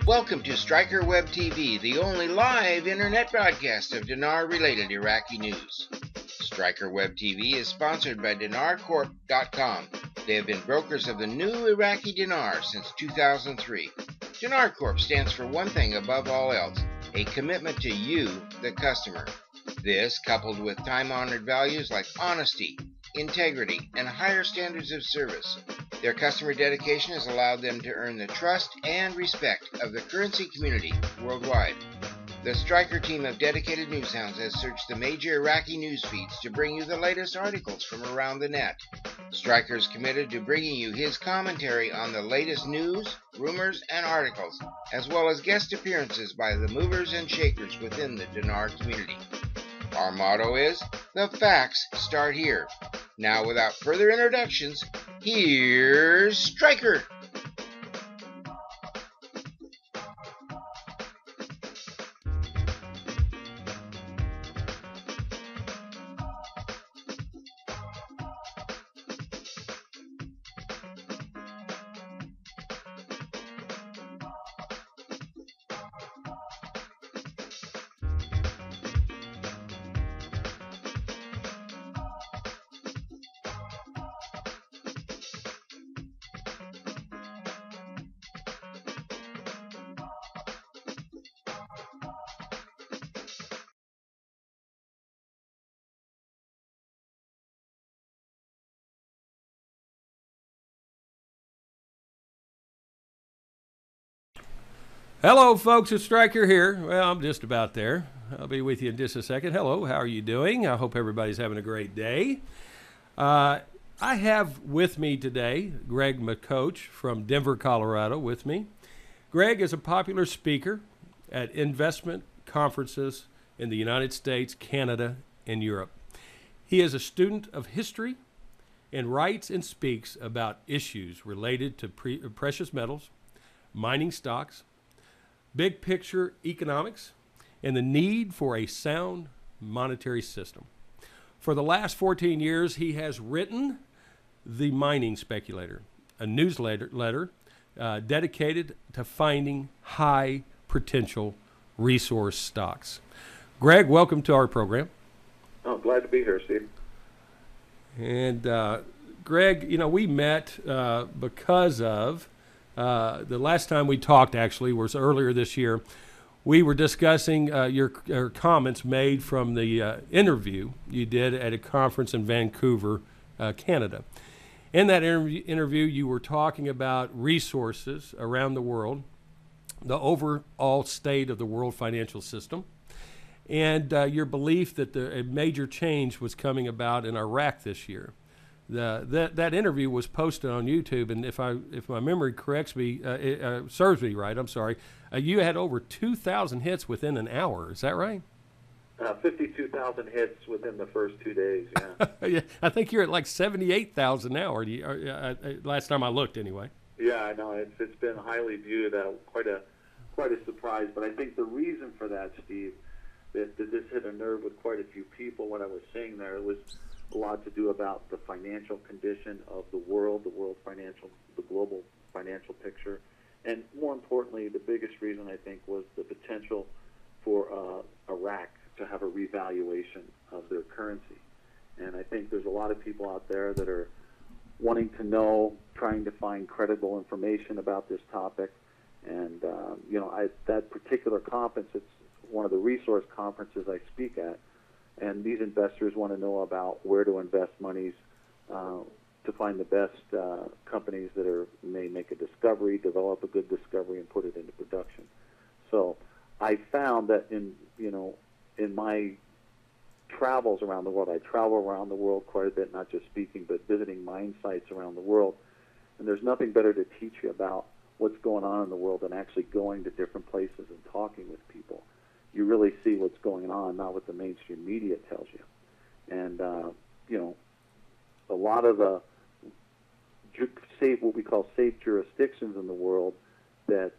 Welcome to Stryker Web TV, the only live internet broadcast of dinar-related Iraqi news. Stryker Web TV is sponsored by DinarCorp.com. They have been brokers of the new Iraqi dinar since 2003. Dinar Corp stands for one thing above all else, a commitment to you, the customer. This, coupled with time-honored values like honesty, integrity, and higher standards of service. Their customer dedication has allowed them to earn the trust and respect of the currency community worldwide. The Stryker team of dedicated newshounds has searched the major Iraqi news feeds to bring you the latest articles from around the net. Stryker is committed to bringing you his commentary on the latest news, rumors, and articles, as well as guest appearances by the movers and shakers within the dinar community. Our motto is, the facts start here. Now, without further introductions, here's Stryker. Hello, folks. It's Stryker here. Well, I'm just about there. I'll be with you in just a second. Hello, how are you doing? I hope everybody's having a great day. I have with me today Greg McCoach from Denver, Colorado with me. Greg is a popular speaker at investment conferences in the United States, Canada, and Europe. He is a student of history and writes and speaks about issues related to precious metals, mining stocks, big picture economics, and the need for a sound monetary system. For the last 14 years, he has written The Mining Speculator, a newsletter dedicated to finding high potential resource stocks. Greg, welcome to our program. Oh, glad to be here, Steve. And Greg, we met because of the last time we talked, actually, was earlier this year. We were discussing your comments made from the interview you did at a conference in Vancouver, Canada. In that interview, you were talking about resources around the world, the overall state of the world financial system, and your belief that a major change was coming about in Iraq this year. That interview was posted on YouTube, and if my memory corrects me, serves me right, I'm sorry, you had over 2,000 hits within an hour. Is that right? 52,000 hits within the first 2 days. Yeah. Yeah, I think you're at like 78,000 now. Last time I looked, anyway. Yeah, I know it's been highly viewed. Quite a surprise, but I think the reason for that, Steve, that this hit a nerve with quite a few people. What I was saying there was a lot to do about the financial condition of the world financial, the global financial picture. And more importantly, the biggest reason, I think, was the potential for Iraq to have a revaluation of their currency. And I think there's a lot of people out there that are wanting to know, trying to find credible information about this topic. And, that particular conference, it's one of the resource conferences I speak at. And these investors want to know about where to invest monies to find the best companies that may make a discovery, develop a good discovery, and put it into production. So I found that in my travels around the world, I travel around the world quite a bit, not just speaking, but visiting mine sites around the world. And there's nothing better to teach you about what's going on in the world than actually going to different places and talking with people. You really see what's going on, not what the mainstream media tells you. And, a lot of the what we call safe jurisdictions in the world that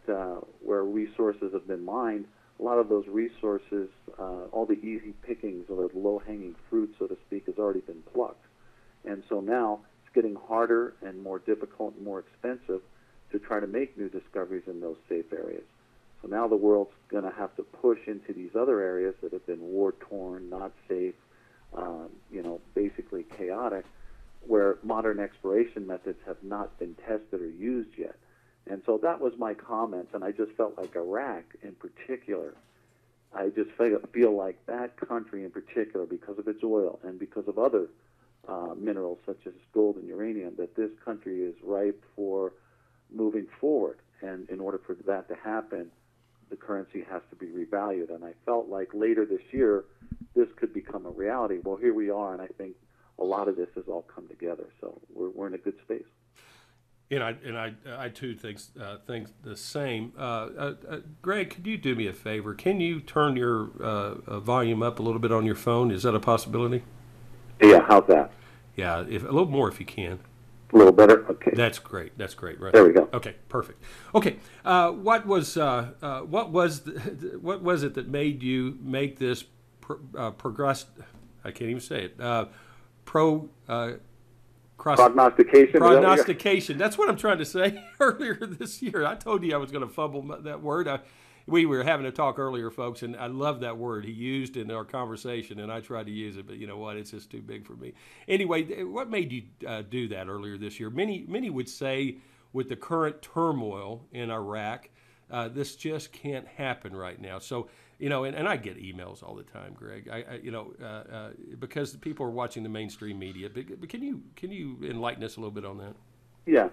where resources have been mined, a lot of those resources, all the easy pickings or the low-hanging fruit, so to speak, has already been plucked. And so now it's getting harder and more difficult and more expensive to try to make new discoveries in those safe areas. So now the world's going to have to push into these other areas that have been war-torn, not safe, basically chaotic, where modern exploration methods have not been tested or used yet. And so that was my comments, and I just felt like Iraq in particular, I just feel like that country in particular, because of its oil and because of other minerals such as gold and uranium, that this country is ripe for moving forward. And in order for that to happen, the currency has to be revalued. And I felt like later this year, this could become a reality. Well, here we are, and I think a lot of this has all come together. So we're in a good space. And I too think the same. Greg, could you do me a favor? Can you turn your volume up a little bit on your phone? Is that a possibility? Yeah, how's that? Yeah, a little more if you can. A little better? Okay. That's great. Right there we go. Okay, perfect. Okay, what was it that made you make this progress? I can't even say it. Prognostication. Prognostication. That's what I'm trying to say. Earlier this year, I told you I was going to fumble that word. We were having a talk earlier, folks, and I love that word he used in our conversation, and I tried to use it, but you know what? It's just too big for me. Anyway, what made you do that earlier this year? Many would say with the current turmoil in Iraq, this just can't happen right now. So, and I get emails all the time, Greg. Because people are watching the mainstream media. But can you enlighten us a little bit on that? Yeah.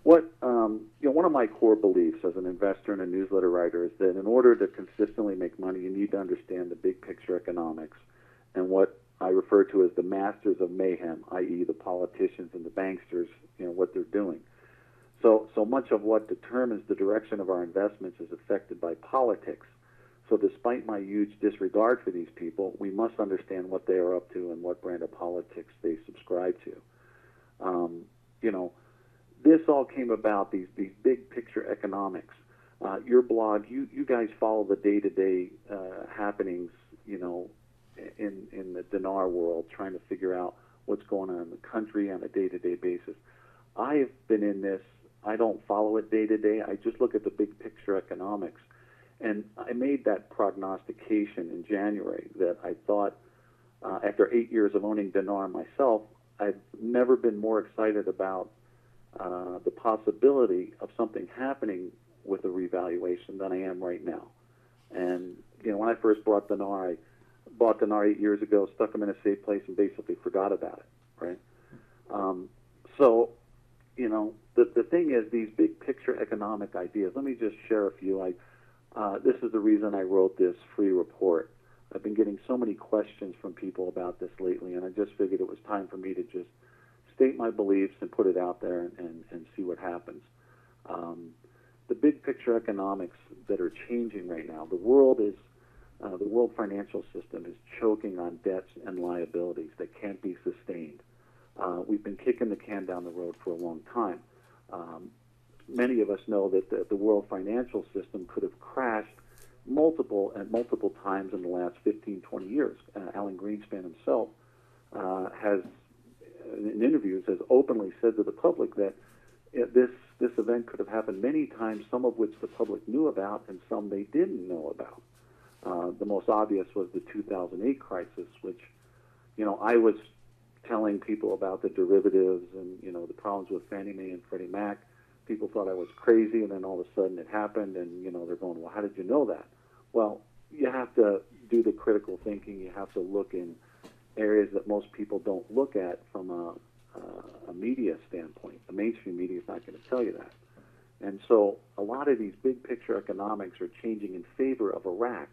One of my core beliefs as an investor and a newsletter writer is that in order to consistently make money, you need to understand the big picture economics and what I refer to as the masters of mayhem, i.e. the politicians and the banksters, what they're doing. So much of what determines the direction of our investments is affected by politics. So despite my huge disregard for these people, we must understand what they are up to and what brand of politics they subscribe to. This all came about, these big picture economics. Your blog, you guys follow the day-to-day happenings, in the dinar world, trying to figure out what's going on in the country on a day-to-day basis. I've been in this. I don't follow it day-to-day. I just look at the big picture economics. And I made that prognostication in January that I thought, after 8 years of owning dinar myself, I've never been more excited about the possibility of something happening with a revaluation than I am right now. And, when I first bought dinar, I bought dinar 8 years ago, stuck them in a safe place, and basically forgot about it, right? The thing is, these big picture economic ideas, let me just share a few. This is the reason I wrote this free report. I've been getting so many questions from people about this lately, and I just figured it was time for me to just state my beliefs and put it out there and see what happens. The big picture economics that are changing right now, the world financial system is choking on debts and liabilities that can't be sustained. We've been kicking the can down the road for a long time. Many of us know that the world financial system could have crashed multiple times in the last 15, 20 years. Alan Greenspan himself has, in interviews, has openly said to the public that this event could have happened many times, some of which the public knew about and some they didn't know about. The most obvious was the 2008 crisis, which, I was telling people about the derivatives and, the problems with Fannie Mae and Freddie Mac. People thought I was crazy, and then all of a sudden it happened, and, they're going, well, how did you know that? Well, you have to do the critical thinking. You have to look in areas that most people don't look at from a media standpoint. The mainstream media is not going to tell you that. And so a lot of these big picture economics are changing in favor of Iraq,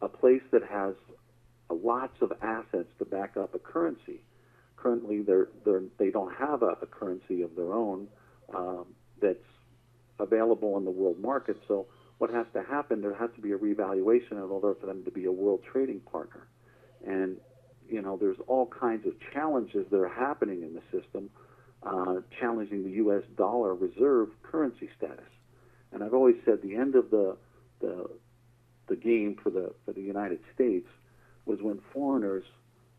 a place that has lots of assets to back up a currency. Currently, they don't have a currency of their own that's available in the world market. So what has to happen, there has to be a revaluation in order for them to be a world trading partner. And, there's all kinds of challenges that are happening in the system, challenging the U.S. dollar reserve currency status. And I've always said the end of the game for the United States was when foreigners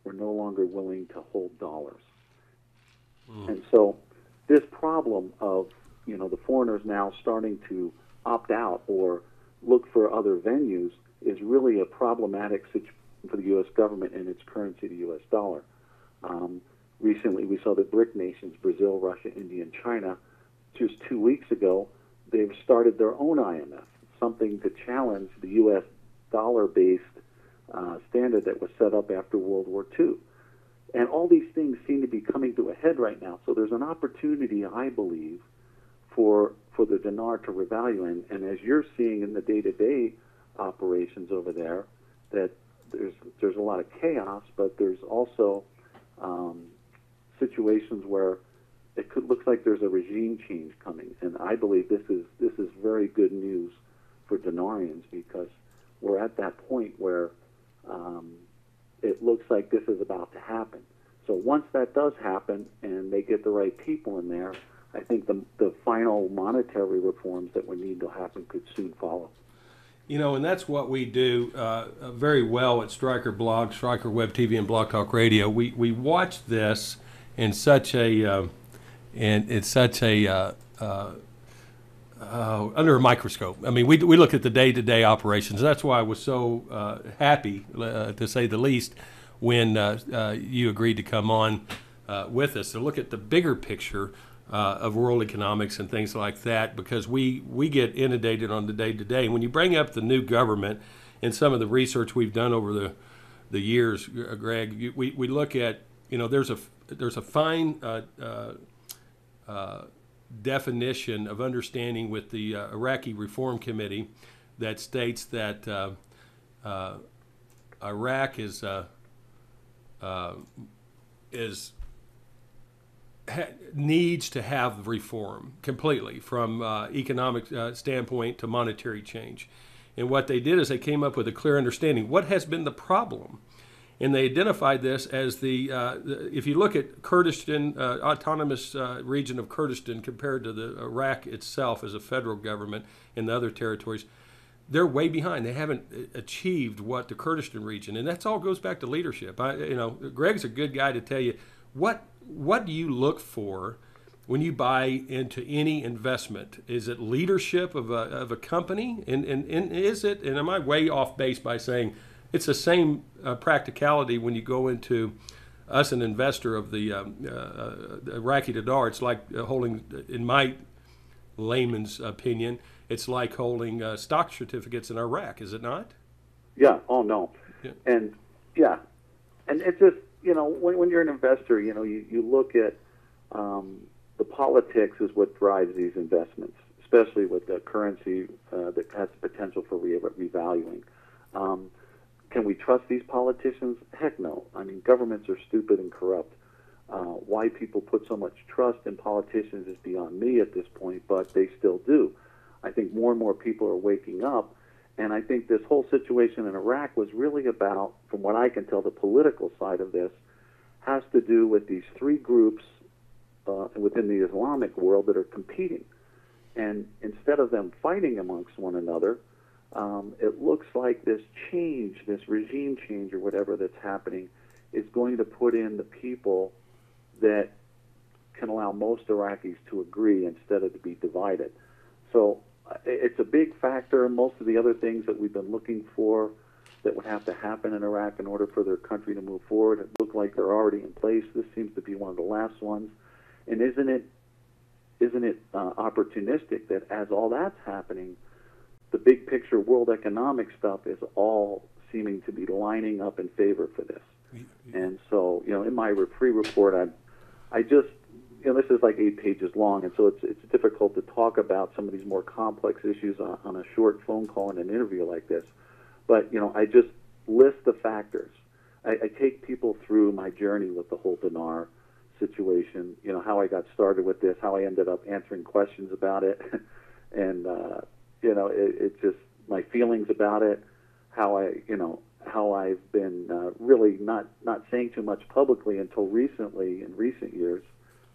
were no longer willing to hold dollars. And so this problem of the foreigners now starting to opt out or look for other venues is really a problematic situation for the U.S. government and its currency, the U.S. dollar. Recently, we saw the BRIC nations, Brazil, Russia, India, and China, just 2 weeks ago, they've started their own IMF, something to challenge the U.S. dollar-based standard that was set up after World War II. And all these things seem to be coming to a head right now. So there's an opportunity, I believe, for the dinar to revalue. And as you're seeing in the day-to-day operations over there, that there's a lot of chaos, but there's also situations where looks like there's a regime change coming. And I believe this is very good news for dinarians, because we're at that point where it looks like this is about to happen. So once that does happen and they get the right people in there, I think the final monetary reforms that would need to happen could soon follow. And that's what we do very well at Stryker Blog, Stryker Web TV, and Blog Talk Radio. We watch this in such a under a microscope. I mean, we look at the day-to-day operations. That's why I was so happy, to say the least, when you agreed to come on with us to look at the bigger picture of world economics and things like that, because we get inundated on the day-to-day. When you bring up the new government and some of the research we've done over the years, Greg, we look at, there's a fine definition of understanding with the Iraqi Reform Committee that states that Iraq needs to have reform completely, from economic standpoint to monetary change. And what they did is they came up with a clear understanding. What has been the problem? And they identified this as if you look at Kurdistan, autonomous region of Kurdistan compared to the Iraq itself as a federal government and the other territories, they're way behind. They haven't achieved what the Kurdistan region, and that's all goes back to leadership. Greg's a good guy to tell you what do you look for when you buy into any investment. Is it leadership of a company, and is it? And am I way off base by saying it's the same practicality when you go into us, an investor of the Iraqi Dinar? It's like holding, in my layman's opinion, it's like holding stock certificates in Iraq, is it not? Yeah. Oh, no. Yeah. And yeah. And it's just, when you're an investor, you look at the politics is what drives these investments, especially with the currency that has the potential for revaluing. Can we trust these politicians? Heck no. I mean, governments are stupid and corrupt. Why people put so much trust in politicians is beyond me at this point, but they still do. I think more and more people are waking up, and I think this whole situation in Iraq was really about, from what I can tell, the political side of this has to do with these three groups within the Islamic world that are competing. And instead of them fighting amongst one another, it looks like this change, this regime change or whatever that's happening, is going to put in the people that can allow most Iraqis to agree instead of to be divided. So it's a big factor. Most of the other things that we've been looking for that would have to happen in Iraq in order for their country to move forward, it look like they're already in place. This seems to be one of the last ones. And isn't it opportunistic that as all that's happening, the big picture world economic stuff is all seeming to be lining up in favor for this? And so, in my free report, I just, this is like 8 pages long, and so it's difficult to talk about some of these more complex issues on a short phone call in an interview like this. But, I just list the factors. I take people through my journey with the whole dinar situation, how I got started with this, how I ended up answering questions about it, and, it's just my feelings about it, how I've been really not saying too much publicly until recently, in recent years,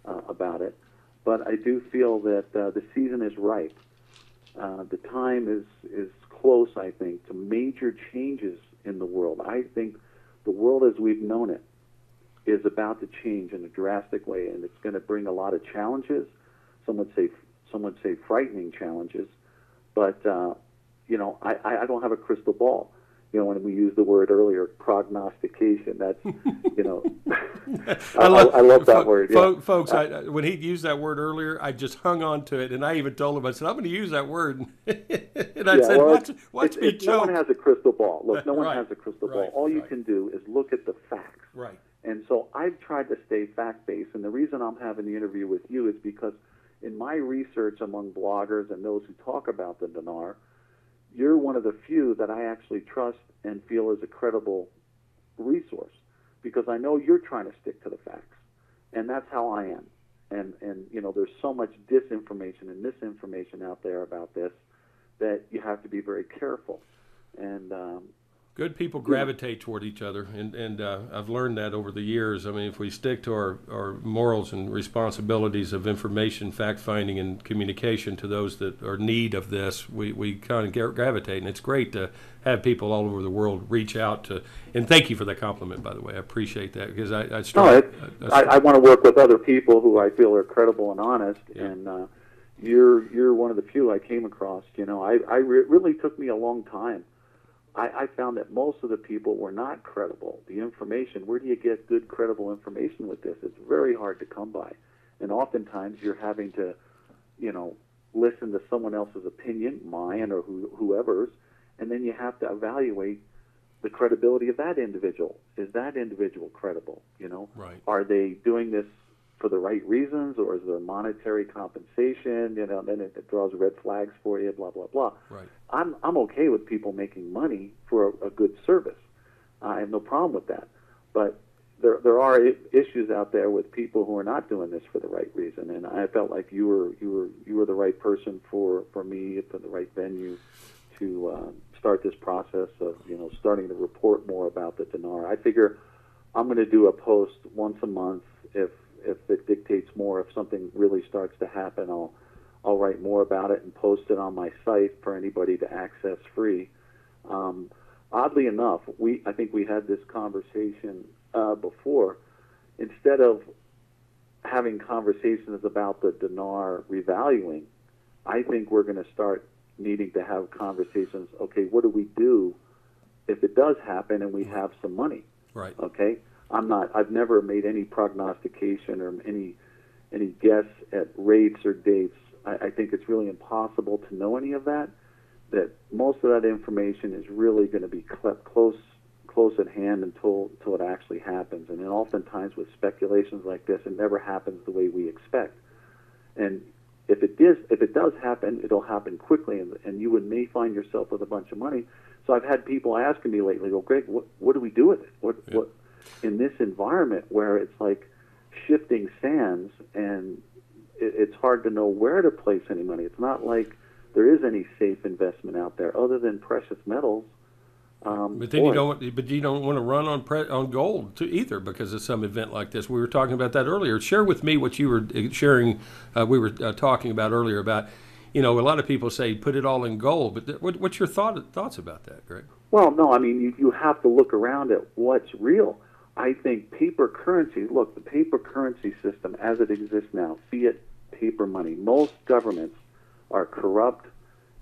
about it. But I do feel that the season is ripe. The time is close, I think, to major changes in the world. I think the world as we've known it is about to change in a drastic way, and it's going to bring a lot of challenges. Some would say some would say frightening challenges, but I don't have a crystal ball. When we used the word earlier, prognostication, that's, I love that word. Yeah. Folks, when he used that word earlier, I just hung on to it, and I even told him, I said, I'm going to use that word. And I said, watch me choke. No one has a crystal ball. Look, no one Right. has a crystal ball. Right. All you Right. can do is look at the facts. Right. And so I've tried to stay fact-based, and the reason I'm having the interview with you is because in my research among bloggers and those who talk about the dinar, you're one of the few that I actually trust and feel is a credible resource, because I know you're trying to stick to the facts, and that's how I am. And there's so much disinformation and misinformation out there about this that you have to be very careful. And good people gravitate toward each other, and I've learned that over the years. I mean, if we stick to our morals and responsibilities of information, fact-finding, and communication to those that are in need of this, we kind of gravitate. And it's great to have people all over the world reach out to. And thank you for that compliment, by the way. I appreciate that, because I want to work with other people who I feel are credible and honest, yeah. and you're one of the few I came across. It really took me a long time. I found that most of the people were not credible. The information, where do you get good, credible information with this? It's very hard to come by. And oftentimes you're having to, listen to someone else's opinion, mine or whoever's, and then you have to evaluate the credibility of that individual. Is that individual credible? Right. Are they doing this for the right reasons, or is there monetary compensation? Then it draws red flags for you, blah, blah, blah. Right. I'm okay with people making money for a good service. I have no problem with that. But there are issues out there with people who are not doing this for the right reason, and I felt like you were the right person for me, for the right venue to start this process of starting to report more about the dinar. I figure I'm going to do a post once a month. If it dictates more, if something really starts to happen, I'll write more about it and post it on my site for anybody to access free. Oddly enough, I think we had this conversation before. Instead of having conversations about the dinar revaluing, I think we're going to start needing to have conversations. Okay, what do we do if it does happen and we have some money? Right. Okay. I've never made any prognostication or any guess at rates or dates. I think it's really impossible to know any of that. That most of that information is really going to be kept close at hand until it actually happens. And then oftentimes with speculations like this, it never happens the way we expect. And if it does happen, it'll happen quickly, and you may find yourself with a bunch of money. So I've had people asking me lately, "Well, Greg, what do we do with it? What in this environment where it's like shifting sands, and it's hard to know where to place any money. It's not like there is any safe investment out there other than precious metals." But then you don't want to run on gold too either, because of some event like this. We were talking about that earlier. Share with me what you were sharing. We were talking about earlier about, a lot of people say put it all in gold. But what's your thoughts about that, Greg? Well, no, I mean you have to look around at what's real. I think paper currency. Look, the paper currency system as it exists now, fiat paper money. Most governments are corrupt,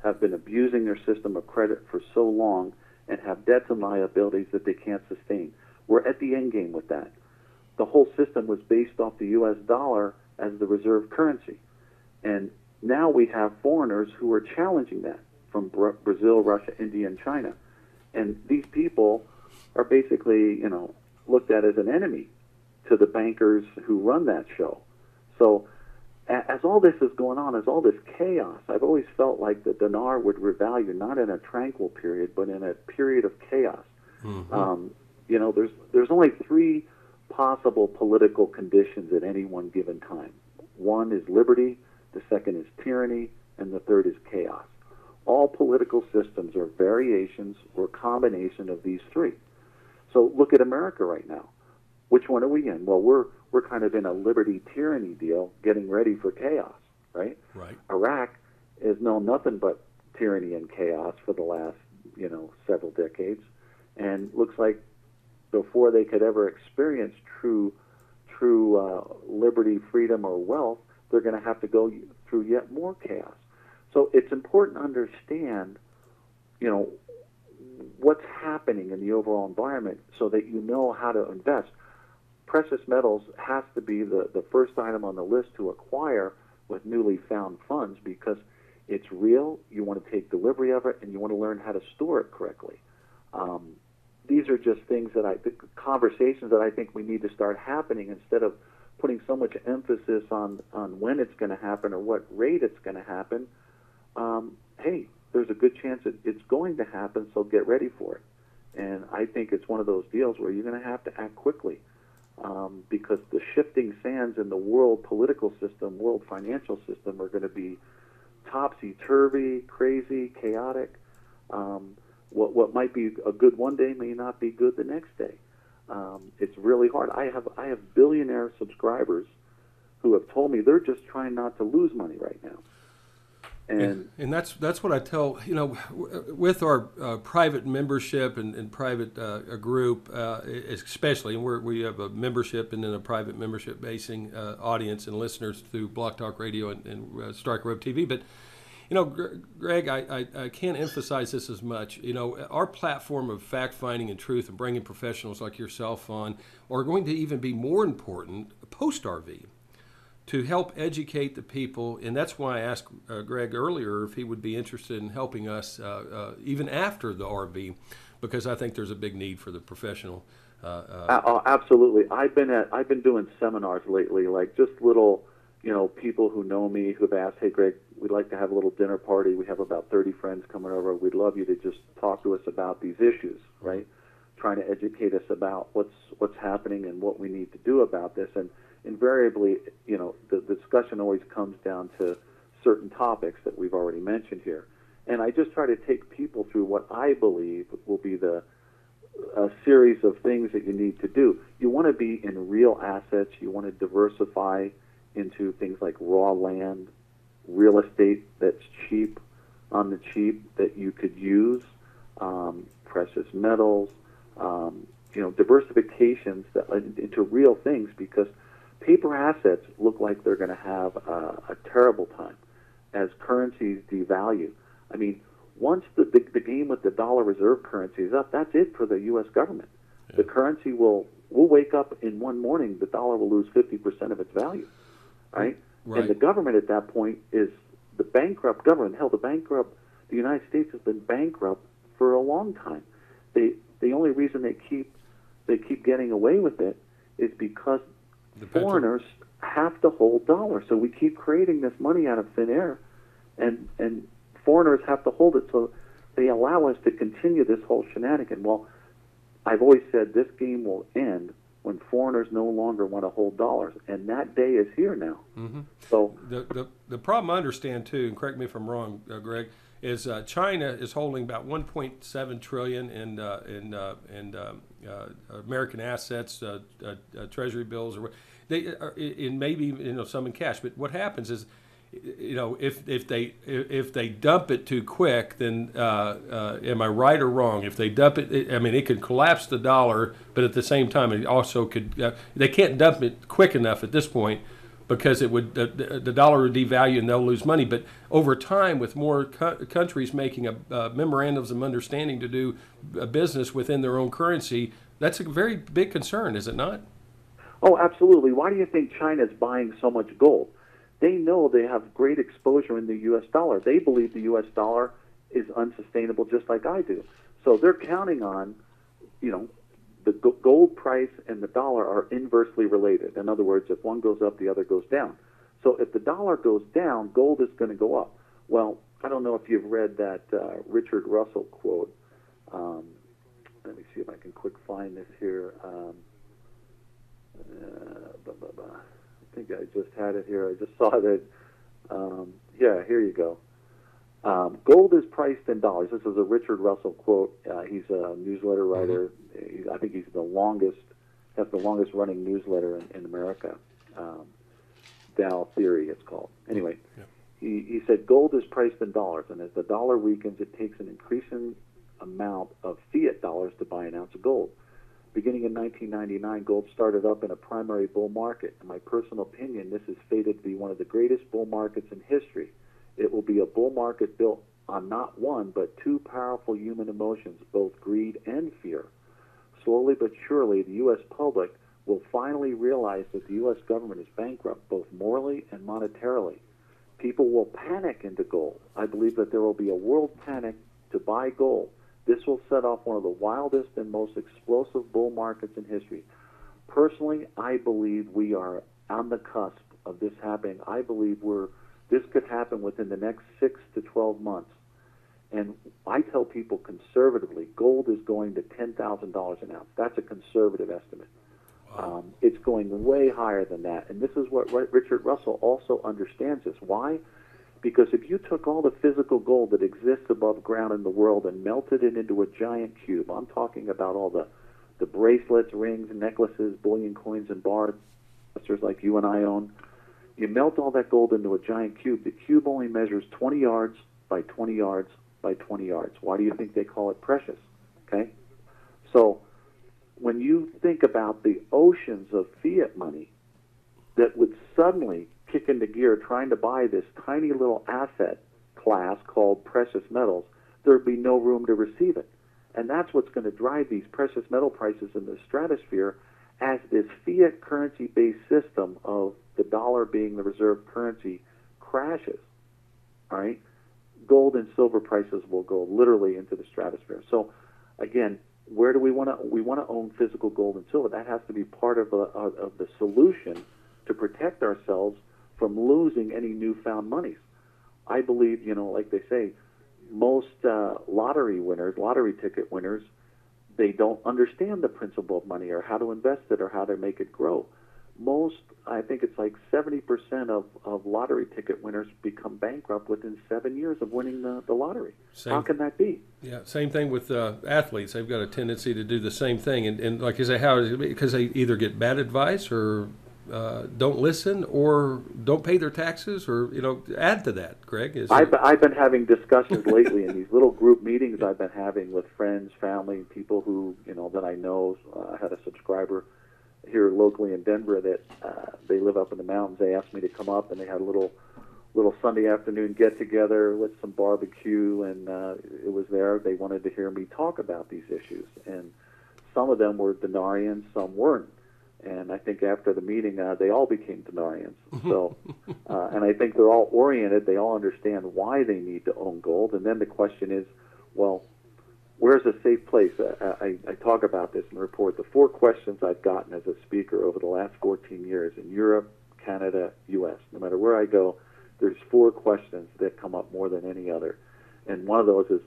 have been abusing their system of credit for so long, and have debts and liabilities that they can't sustain. We're at the end game with that. The whole system was based off the U.S. dollar as the reserve currency. And now we have foreigners who are challenging that from Brazil, Russia, India, and China. And these people are basically, looked at as an enemy to the bankers who run that show. So as all this is going on, as all this chaos, I've always felt like the dinar would revalue not in a tranquil period, but in a period of chaos. Mm-hmm. There's only three possible political conditions at any one given time. One is liberty, the second is tyranny, and the third is chaos. All political systems are variations or combination of these three. So look at America right now. Which one are we in? Well, we're kind of in a liberty-tyranny deal, getting ready for chaos, right? Right. Iraq has known nothing but tyranny and chaos for the last, several decades, and looks like before they could ever experience true liberty, freedom, or wealth, they're going to have to go through yet more chaos. So it's important to understand, what's happening in the overall environment so that you know how to invest. Precious metals has to be the first item on the list to acquire with newly found funds because it's real, you want to take delivery of it, and you want to learn how to store it correctly. These are just things conversations that I think we need to start happening instead of putting so much emphasis on when it's going to happen or what rate it's going to happen. Hey, there's a good chance it's going to happen, so get ready for it. And I think it's one of those deals where you're going to have to act quickly because the shifting sands in the world political system, world financial system are going to be topsy-turvy, crazy, chaotic. What might be a good one day may not be good the next day. It's really hard. I have billionaire subscribers who have told me they're just trying not to lose money right now. And that's what I tell, with our private membership and private group, especially, and we have a membership and then a private membership basing audience and listeners through Block Talk Radio and Stryker Web TV. But, Greg, I can't emphasize this as much. Our platform of fact-finding and truth and bringing professionals like yourself on are going to even be more important post-RV. To help educate the people, and that's why I asked Greg earlier if he would be interested in helping us even after the RV, because I think there's a big need for the professional. Absolutely, I've been doing seminars lately, like just little, people who know me who've asked, "Hey, Greg, we'd like to have a little dinner party. We have about 30 friends coming over. We'd love you to just talk to us about these issues, right? Trying to educate us about what's happening and what we need to do about this." And invariably, the discussion always comes down to certain topics that we've already mentioned here. And I just try to take people through what I believe will be a series of things that you need to do. You want to be in real assets. You want to diversify into things like raw land, real estate that's cheap, on the cheap, that you could use, precious metals, diversifications into real things, because paper assets look like they're going to have a terrible time as currencies devalue. I mean, once the game with the dollar reserve currency is up, that's it for the U.S. government. Yeah. The currency will wake up in one morning, the dollar will lose 50% of its value, right? And the government at that point is the bankrupt government. Hell, the United States has been bankrupt for a long time. The only reason they keep getting away with it is because foreigners have to hold dollars. So we keep creating this money out of thin air, and foreigners have to hold it, so they allow us to continue this whole shenanigan. Well, I've always said this game will end when foreigners no longer want to hold dollars, and that day is here now. Mm-hmm. So the problem I understand too, and correct me if I'm wrong, Greg, is China is holding about 1.7 trillion in American assets, treasury bills, or they in maybe some in cash. But what happens is, if they dump it too quick, then am I right or wrong? If they dump it, it could collapse the dollar, but at the same time, it also could. They can't dump it quick enough at this point, because it would the dollar would devalue and they'll lose money. But over time, with more countries making memorandums of understanding to do business within their own currency, that's a very big concern, is it not? Oh, absolutely. Why do you think China's buying so much gold? They know they have great exposure in the U.S. dollar. They believe the U.S. dollar is unsustainable, just like I do. So they're counting on, the gold price and the dollar are inversely related. In other words, if one goes up, the other goes down. So if the dollar goes down, gold is going to go up. Well, I don't know if you've read that Richard Russell quote. Let me see if I can quick find this here. I think I just had it here. I just saw that. Here you go. Gold is priced in dollars. This is a Richard Russell quote. He's a newsletter writer. I think he's has the longest running newsletter in America. Dow Theory, it's called. Anyway, he said gold is priced in dollars, and as the dollar weakens, it takes an increasing amount of fiat dollars to buy an ounce of gold. Beginning in 1999, gold started up in a primary bull market. In my personal opinion, this is fated to be one of the greatest bull markets in history. It will be a bull market built on not one, but two powerful human emotions, both greed and fear. Slowly but surely, the U.S. public will finally realize that the U.S. government is bankrupt, both morally and monetarily. People will panic into gold. I believe that there will be a world panic to buy gold. This will set off one of the wildest and most explosive bull markets in history. Personally, I believe we are on the cusp of this happening. I believe this could happen within the next 6 to 12 months. And I tell people conservatively, gold is going to $10,000 an ounce. That's a conservative estimate. Wow. It's going way higher than that. And this is what Richard Russell also understands this. Why? Because if you took all the physical gold that exists above ground in the world and melted it into a giant cube, I'm talking about all the bracelets, rings, necklaces, bullion coins, and bars like you and I own, you melt all that gold into a giant cube. The cube only measures 20 yards by 20 yards by 20 yards. Why do you think they call it precious? Okay? So when you think about the oceans of fiat money that would suddenly kick into gear trying to buy this tiny little asset class called precious metals, there would be no room to receive it. And that's what's going to drive these precious metal prices in the stratosphere as this fiat currency-based system of the dollar being the reserve currency crashes. All right? Gold and silver prices will go literally into the stratosphere. So, again, where do we want to? We want to own physical gold and silver. That has to be part of the solution to protect ourselves from losing any newfound monies. I believe, like they say, most lottery ticket winners, they don't understand the principle of money or how to invest it or how to make it grow. I think it's like 70% of lottery ticket winners become bankrupt within 7 years of winning the lottery. How can that be? Yeah, same thing with athletes. They've got a tendency to do the same thing. And like you say, how is it? Because they either get bad advice or don't listen or don't pay their taxes or, add to that, Greg. I've been having discussions lately in these little group meetings I've been having with friends, family, people who, that I know. I had a subscriber here locally in Denver that they live up in the mountains. They asked me to come up, and they had a little Sunday afternoon get-together with some barbecue, and it was there. They wanted to hear me talk about these issues, and some of them were Dinarians, some weren't. And I think after the meeting, they all became Dinarians. So, and I think they're all oriented. They all understand why they need to own gold. And then the question is, well, where's a safe place? I talk about this in the report. The 4 questions I've gotten as a speaker over the last 14 years in Europe, Canada, U.S. No matter where I go, there's 4 questions that come up more than any other. And one of those is,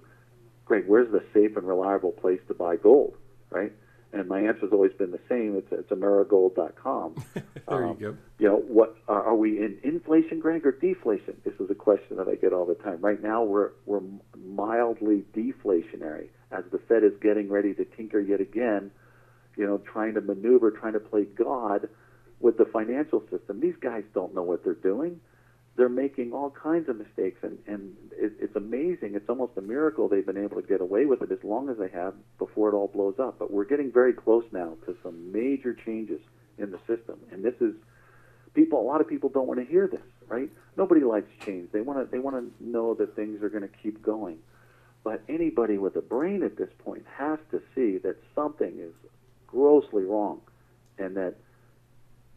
Greg, where's the safe and reliable place to buy gold, right? And my answer has always been the same. It's Amerigold.com. There you go. What are we in inflation, Greg, or deflation? This is a question that I get all the time. Right now, we're mildly deflationary as the Fed is getting ready to tinker yet again, trying to maneuver, trying to play God with the financial system. These guys don't know what they're doing. They're making all kinds of mistakes, and it's amazing. It's almost a miracle they've been able to get away with it as long as they have before it all blows up. But we're getting very close now to some major changes in the system, and this is a lot of people don't want to hear this, right? Nobody likes change. They want to know that things are going to keep going. But anybody with a brain at this point has to see that something is grossly wrong, and that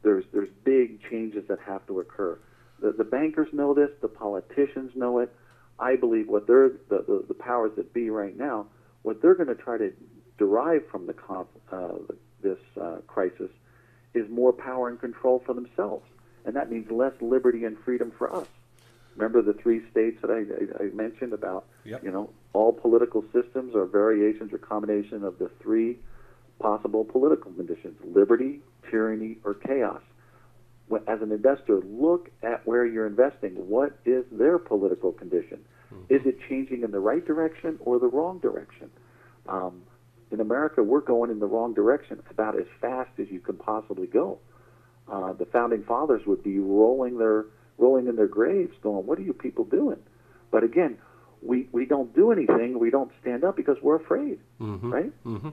there's big changes that have to occur. The bankers know this. The politicians know it. I believe what they're the powers that be right now, what they're going to try to derive from this crisis is more power and control for themselves, and that means less liberty and freedom for us. Remember the 3 states that I mentioned about? Yep. All political systems are variations or combination of the 3 possible political conditions: liberty, tyranny, or chaos. As an investor, look at where you're investing. What is their political condition? Is it changing in the right direction or the wrong direction? In America, we're going in the wrong direction about as fast as you can possibly go. The founding fathers would be rolling in their graves going, what are you people doing? But again, we don't do anything. We don't stand up because we're afraid, right?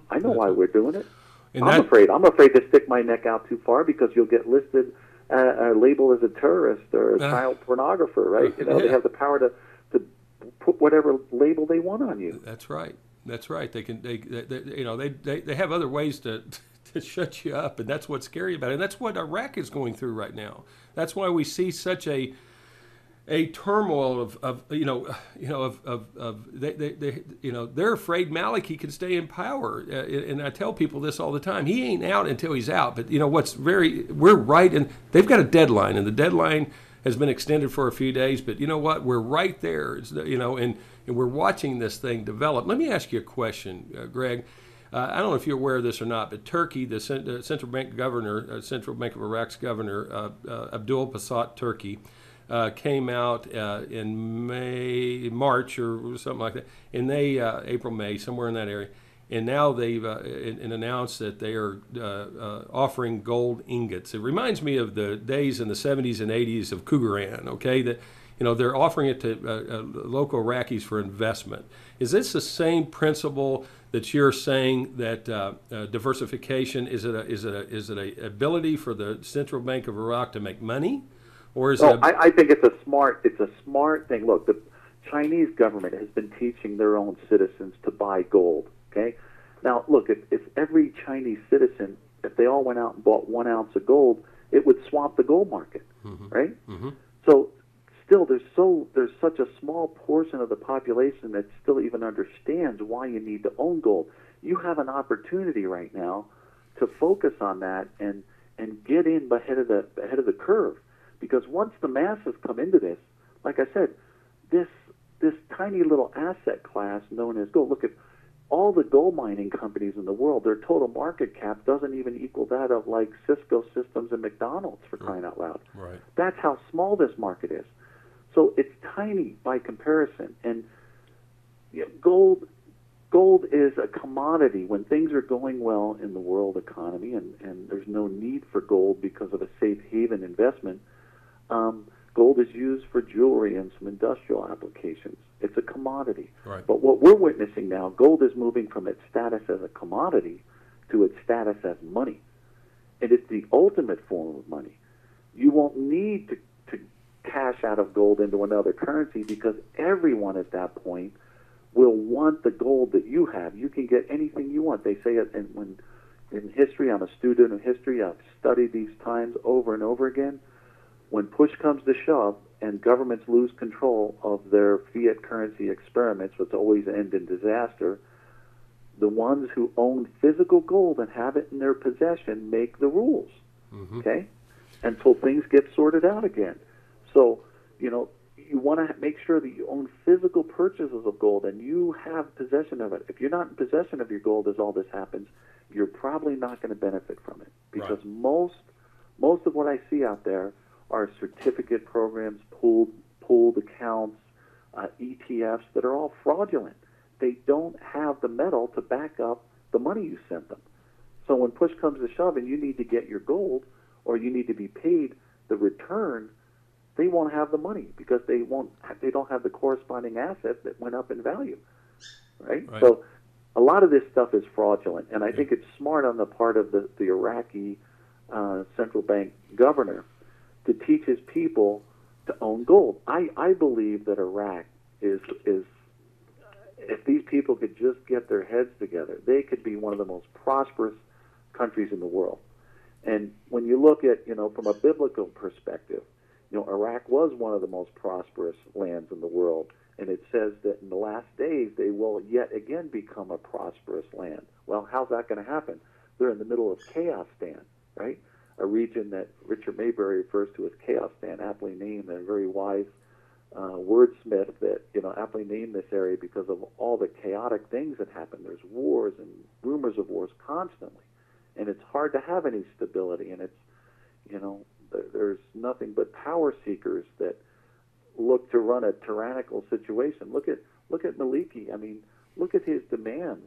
I know why we're doing it. And I'm afraid to stick my neck out too far because you'll get listed, labeled as a terrorist or a child pornographer, right? They have the power to put whatever label they want on you. That's right. That's right. They can. They have other ways to shut you up, and that's what's scary about it. And that's what Iraq is going through right now. That's why we see such a turmoil they're afraid Maliki can stay in power, and I tell people this all the time. He ain't out until he's out. But we're right, and they've got a deadline, and the deadline has been extended for a few days. But you know what? We're right there. And we're watching this thing develop. Let me ask you a question, Greg. I don't know if you're aware of this or not, but Turkey, the central bank governor, Central Bank of Iraq's governor, Abdul Basat Turki, came out in March or something like that, and they April, May, somewhere in that area, and now they've announced that they are offering gold ingots. It reminds me of the days in the 70s and 80s of Krugerrand. Okay, that they're offering it to local Iraqis for investment. Is this the same principle that you're saying that diversification is it a ability for the Central Bank of Iraq to make money? Or is I think it's a smart thing. Look, the Chinese government has been teaching their own citizens to buy gold. Okay, now look, if every Chinese citizen, if they all went out and bought 1 ounce of gold, it would swamp the gold market, right? Mm-hmm. So still, there's such a small portion of the population that still even understands why you need to own gold. You have an opportunity right now to focus on that and get in ahead of the curve. Because once the masses come into this, like I said, this tiny little asset class known as gold. Look at all the gold mining companies in the world. Their total market cap doesn't even equal that of like Cisco Systems and McDonald's, for crying out loud. Right. That's how small this market is. So it's tiny by comparison. And gold is a commodity. When things are going well in the world economy and there's no need for gold because of a safe haven investment, gold is used for jewelry and some industrial applications. It's a commodity. Right. But what we're witnessing now, gold is moving from its status as a commodity to its status as money. And it's the ultimate form of money. You won't need to cash out of gold into another currency because everyone at that point will want the gold that you have. You can get anything you want. They say it in history, I'm a student of history, I've studied these times over and over again. When push comes to shove and governments lose control of their fiat currency experiments, which always end in disaster, the ones who own physical gold and have it in their possession make the rules, okay? Until things get sorted out again. So, you want to make sure that you own physical purchases of gold and you have possession of it. If you're not in possession of your gold as all this happens, you're probably not going to benefit from it. Because most of what I see out there are certificate programs, pooled accounts, ETFs that are all fraudulent. They don't have the metal to back up the money you sent them. So when push comes to shove and you need to get your gold or you need to be paid the return, they won't have the money because they don't have the corresponding asset that went up in value, right? So a lot of this stuff is fraudulent, and I think it's smart on the part of the Iraqi central bank governor to teach his people to own gold. I believe that Iraq is if these people could just get their heads together, they could be one of the most prosperous countries in the world. And when you look at, from a biblical perspective, Iraq was one of the most prosperous lands in the world. And it says that in the last days, they will yet again become a prosperous land. Well, how's that going to happen? They're in the middle of Chaostan, right? A region that Richard Maybury refers to as Chaostan, aptly named, and a very wise wordsmith that, aptly named this area because of all the chaotic things that happen. There's wars and rumors of wars constantly. And it's hard to have any stability. And it's, there's nothing but power seekers that look to run a tyrannical situation. Look at Maliki. I mean, look at his demands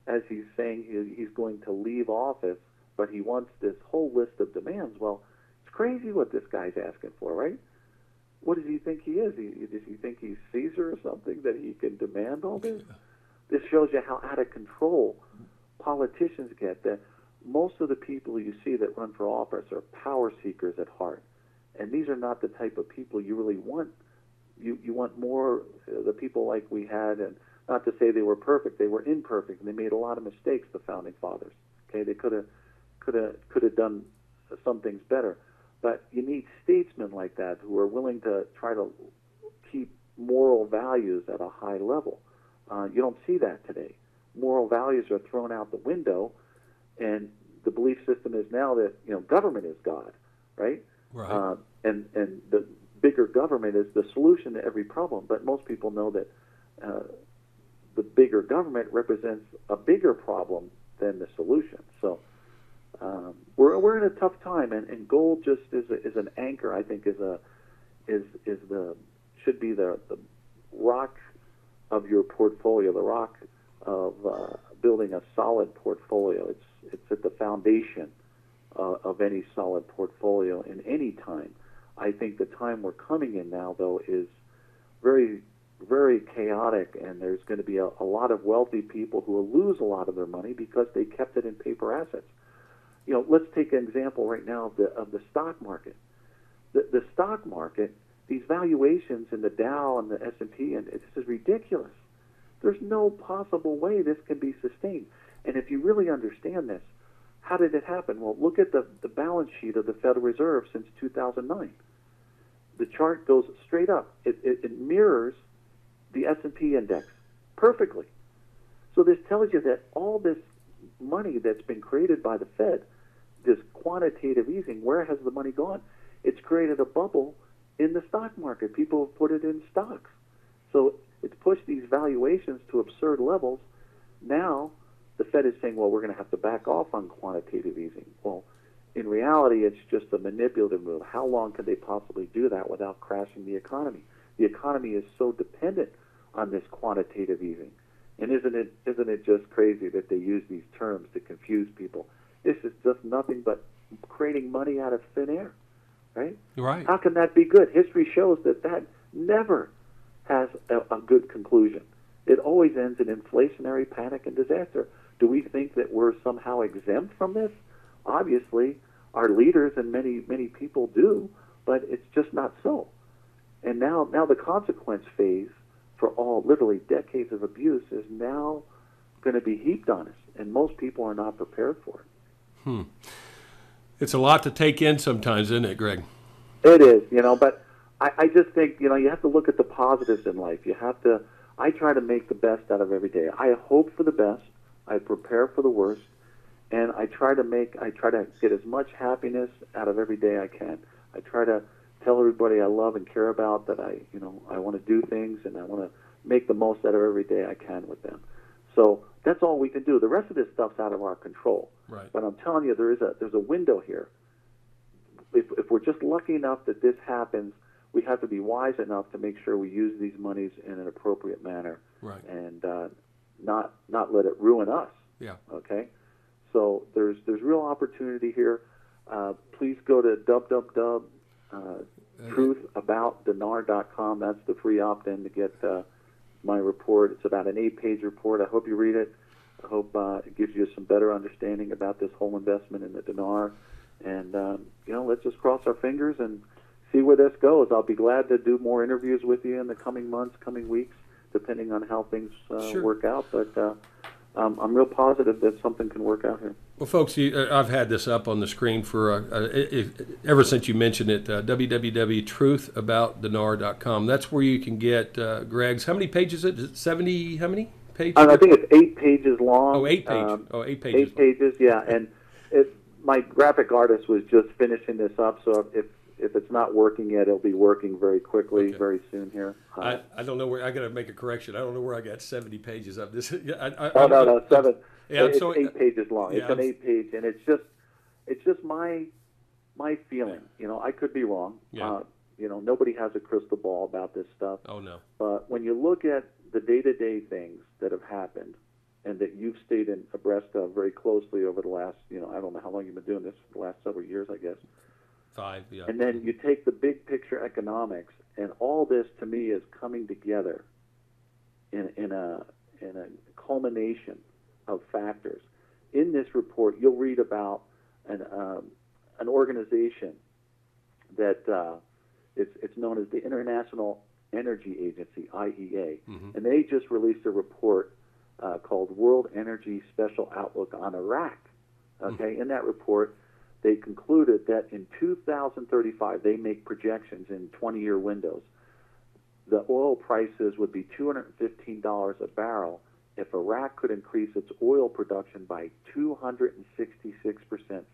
as he's saying he's going to leave office, but he wants this whole list of demands. Well, it's crazy what this guy's asking for, right? What does he think he is? Does he think he's Caesar or something that he can demand all this? This shows you how out of control politicians get. That most of the people you see that run for office are power seekers at heart. And these are not the type of people you really want. You want more the people like we had, and not to say they were perfect, they were imperfect, and they made a lot of mistakes, the founding fathers. Okay, they could have done some things better. But you need statesmen like that who are willing to try to keep moral values at a high level. You don't see that today. Moral values are thrown out the window, and the belief system is now that government is God, right? Right. And the bigger government is the solution to every problem. But most people know that the bigger government represents a bigger problem than the solution. So we're in a tough time, and gold just is an anchor. I think should be the rock of your portfolio, the rock of building a solid portfolio. It's at the foundation of any solid portfolio in any time. I think the time we're coming in now, though, is very, very chaotic, and there's going to be a lot of wealthy people who will lose a lot of their money because they kept it in paper assets. Let's take an example right now of the stock market. The stock market, these valuations in the Dow and the S&P, and this is ridiculous. There's no possible way this can be sustained. And if you really understand this, how did it happen? Well, look at the balance sheet of the Federal Reserve since 2009. The chart goes straight up. It mirrors the S&P index perfectly. So this tells you that all this money that's been created by the Fed, this quantitative easing, where has the money gone? It's created a bubble in the stock market. People have put it in stocks. So it's pushed these valuations to absurd levels. Now the Fed is saying, well, we're going to have to back off on quantitative easing. Well, in reality, it's just a manipulative move. How long can they possibly do that without crashing the economy? The economy is so dependent on this quantitative easing. And isn't it just crazy that they use these terms to confuse people? This is just nothing but creating money out of thin air, right? Right. How can that be good? History shows that never has a good conclusion. It always ends in inflationary panic and disaster. Do we think that we're somehow exempt from this? Obviously, our leaders and many people do, but it's just not so. And now the consequence phase for all literally decades of abuse is now going to be heaped on us, and most people are not prepared for it. It's a lot to take in sometimes, isn't it, Greg? It is, but I just think, you have to look at the positives in life. I try to make the best out of every day. I hope for the best. I prepare for the worst. And I try to get as much happiness out of every day I can. I try to tell everybody I love and care about that I want to do things, and I want to make the most out of every day I can with them. So that's all we can do. The rest of this stuff's out of our control. Right. But I'm telling you, there's a window here. If we're just lucky enough that this happens, we have to be wise enough to make sure we use these monies in an appropriate manner, right, and not let it ruin us. Yeah. Okay. So there's real opportunity here. Please go to truthaboutdinar.com. That's the free opt-in to get my report. It's about an 8-page report. I hope you read it. I hope it gives you some better understanding about this whole investment in the dinar. And let's just cross our fingers and see where this goes. I'll be glad to do more interviews with you in the coming months, coming weeks, depending on how things work out. But I'm real positive that something can work out here. Well, folks, I've had this up on the screen for ever since you mentioned it, www.truthaboutdinar.com. That's where you can get Greg's. How many pages is it? 70, how many pages? I think it's 8 pages long. Oh, 8 pages. 8 pages. 8 pages, yeah. And my graphic artist was just finishing this up, so if it's not working yet, it'll be working very quickly, very soon here. I don't know where. I got to make a correction. I don't know where I got 70 pages of this. No, 7. Yeah, it's 8 pages long. Yeah, it's an 8-page, and it's just my feeling. I could be wrong. Yeah. Nobody has a crystal ball about this stuff. Oh no. But when you look at the day-to-day things that have happened, and that you've stayed abreast of very closely over the last, I don't know how long you've been doing this, the last several years, I guess. 5, yeah. And then you take the big picture economics, and all this to me is coming together in a culmination of factors. in this report, you'll read about an organization that it's known as the International Energy Agency, IEA, and they just released a report called World Energy Special Outlook on Iraq. Okay, in that report, they concluded that in 2035, they make projections in 20-year windows. The oil prices would be $215 a barrel if Iraq could increase its oil production by 266%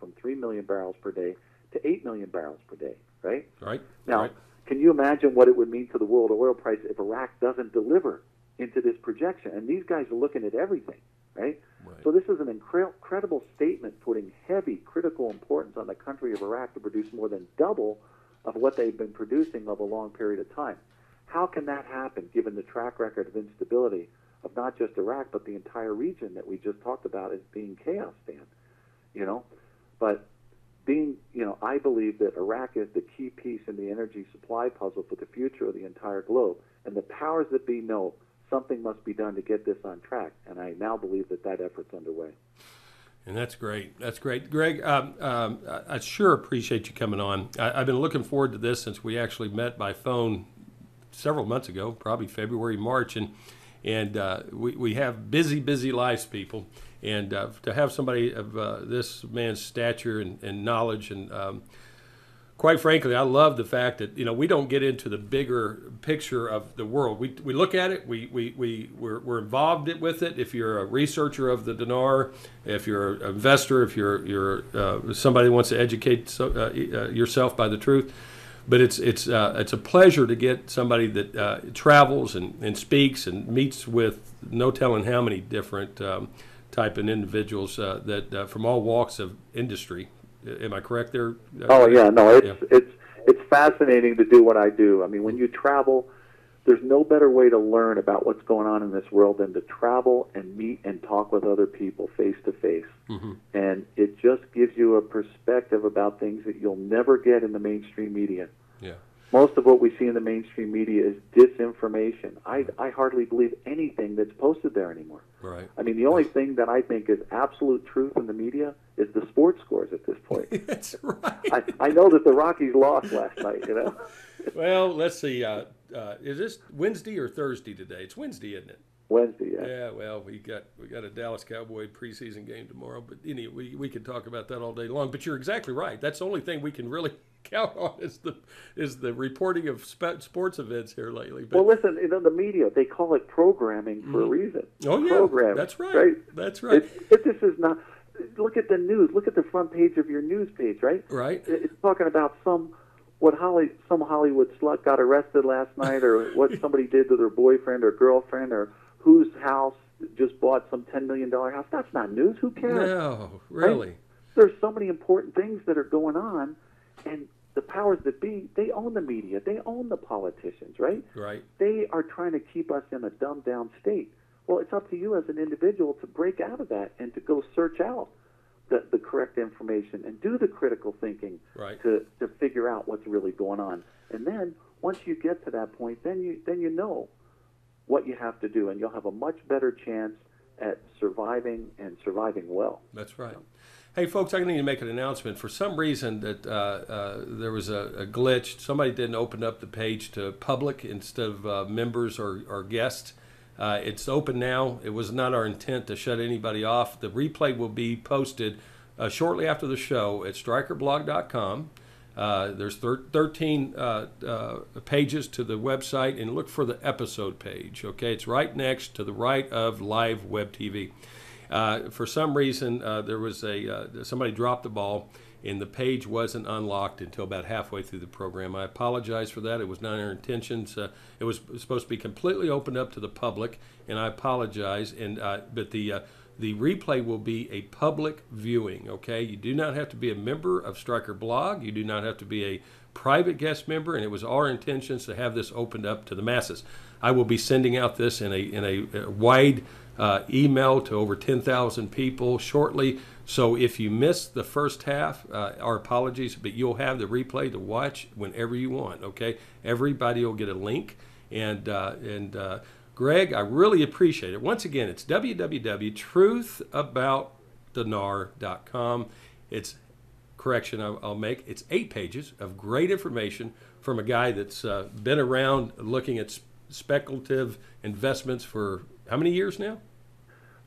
from 3 million barrels per day to 8 million barrels per day, right? Right. Now, right. Can you imagine what it would mean to the world oil price if Iraq doesn't deliver into this projection? And these guys are looking at everything, right? So this is an incredible statement putting heavy critical importance on the country of Iraq to produce more than double of what they've been producing over a long period of time. How can that happen given the track record of instability of not just Iraq, but the entire region that we just talked about as being chaos, Dan? You know, but being, you know, I believe that Iraq is the key piece in the energy supply puzzle for the future of the entire globe. And the powers that be know something must be done to get this on track. And I now believe that that effort's underway. And that's great. That's great. Greg, I sure appreciate you coming on. I've been looking forward to this since we actually met by phone several months ago, probably February, March. And we have busy lives, people. And to have somebody of this man's stature and knowledge, and quite frankly, I love the fact that, you know, we don't get into the bigger picture of the world. We look at it, we're involved with it. If you're a researcher of the dinar, if you're an investor, if you're somebody who wants to educate yourself by the truth. But it's a pleasure to get somebody that travels and speaks and meets with no telling how many different type of individuals that from all walks of industry. Am I correct there? Oh yeah, no, it's fascinating to do what I do. I mean, when you travel, there's no better way to learn about what's going on in this world than to travel and meet and talk with other people face to face. And it just gives you a perspective about things that you'll never get in the mainstream media. Yeah. Most of what we see in the mainstream media is disinformation. I hardly believe anything that's posted there anymore. Right. I mean, the only thing that I think is absolute truth in the media is the sports scores at this point. That's right. I know that the Rockies lost last night, you know. Well, let's see. Is this Wednesday or Thursday today? It's Wednesday, isn't it? Wednesday, yeah. Yeah, well, we got a Dallas Cowboy preseason game tomorrow, but anyway, we could talk about that all day long. But you're exactly right. That's the only thing we can really count on is the reporting of sports events here lately. But, well, listen, you know, the media, they call it programming for a reason. Oh yeah, programming, that's right. That's right. This is not. Look at the news. Look at the front page of your news page, right? Right. It's talking about some Hollywood slut got arrested last night, or what somebody did to their boyfriend or girlfriend, or whose house just bought some $10 million house. That's not news. Who cares? No, really. Right? There's so many important things that are going on, and the powers that be, they own the media. They own the politicians, right? Right. They are trying to keep us in a dumbed-down state. Well, it's up to you as an individual to break out of that and to go search out the correct information and do the critical thinking to figure out what's really going on. And then once you get to that point, then you know what you have to do, and you'll have a much better chance at surviving well. That's right. Hey, folks, I need to make an announcement. For some reason that there was a glitch. Somebody didn't open up the page to public instead of members or guests. It's open now. It was not our intent to shut anybody off. The replay will be posted shortly after the show at strykerblog.com. There's 13 pages to the website, and look for the episode page. Okay, it's right next to the right of live web TV. For some reason, there was somebody dropped the ball, and the page wasn't unlocked until about halfway through the program. I apologize for that. It was not our intentions. It was supposed to be completely opened up to the public, and I apologize. But the replay will be a public viewing, okay? You do not have to be a member of Stryker Blog. You do not have to be a private guest member, and it was our intentions to have this opened up to the masses. I will be sending out this in a wide email to over 10,000 people shortly. So if you missed the first half, our apologies, but you'll have the replay to watch whenever you want, okay? Everybody will get a link. And Greg, I really appreciate it. Once again, it's www.truthabout iraqdinar.com. It's correction I'll make. It's 8 pages of great information from a guy that's been around looking at speculative investments for how many years now?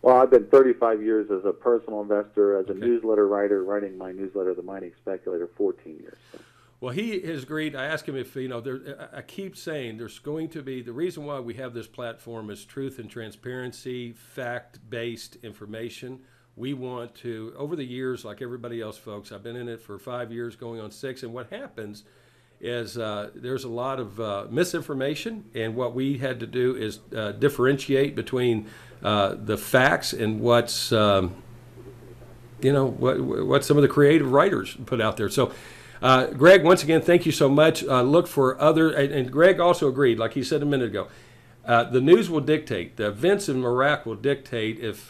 Well, I've been 35 years as a personal investor, as a newsletter writer, writing my newsletter, The Mining Speculator, 14 years. So. Well, he has agreed. I asked him if, I keep saying there's going to be, the reason why we have this platform is truth and transparency, fact-based information. We want to, over the years, like everybody else, folks, I've been in it for 5 years, going on 6, and what happens is there's a lot of misinformation, and what we had to do is differentiate between the facts and what's, what some of the creative writers put out there. So, Greg, once again, thank you so much. Look for other, and Greg also agreed, like he said a minute ago, the news will dictate. The events in Iraq will dictate if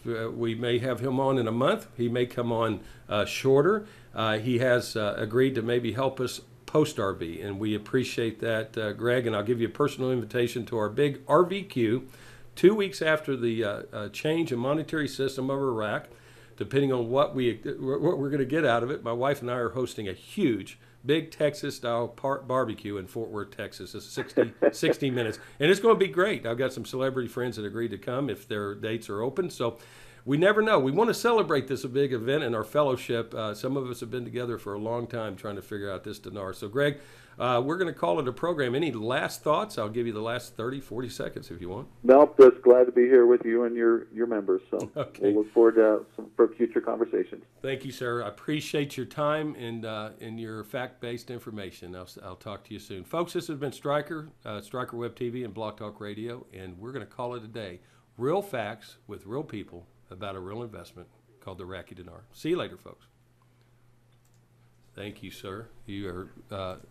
we may have him on in a month. He may come on shorter. He has agreed to maybe help us post-RV, and we appreciate that, Greg, and I'll give you a personal invitation to our big RVQ 2 weeks after the change in monetary system of Iraq. Depending on what we're going to get out of it, my wife and I are hosting a huge, big Texas-style barbecue in Fort Worth, Texas. It's 60 minutes, and it's going to be great. I've got some celebrity friends that agreed to come if their dates are open. So we never know. We want to celebrate this big event in our fellowship. Some of us have been together for a long time trying to figure out this dinar. So, Greg, we're going to call it a program. Any last thoughts? I'll give you the last 30, 40 seconds if you want. Nope, just glad to be here with you and your members. So okay. We'll look forward to for future conversations. Thank you, sir. I appreciate your time and your fact-based information. I'll talk to you soon. Folks, this has been Stryker, Stryker Web TV and Blog Talk Radio, and we're going to call it a day. Real facts with real people about a real investment called the Iraqi Dinar. See you later, folks. Thank you, sir. You are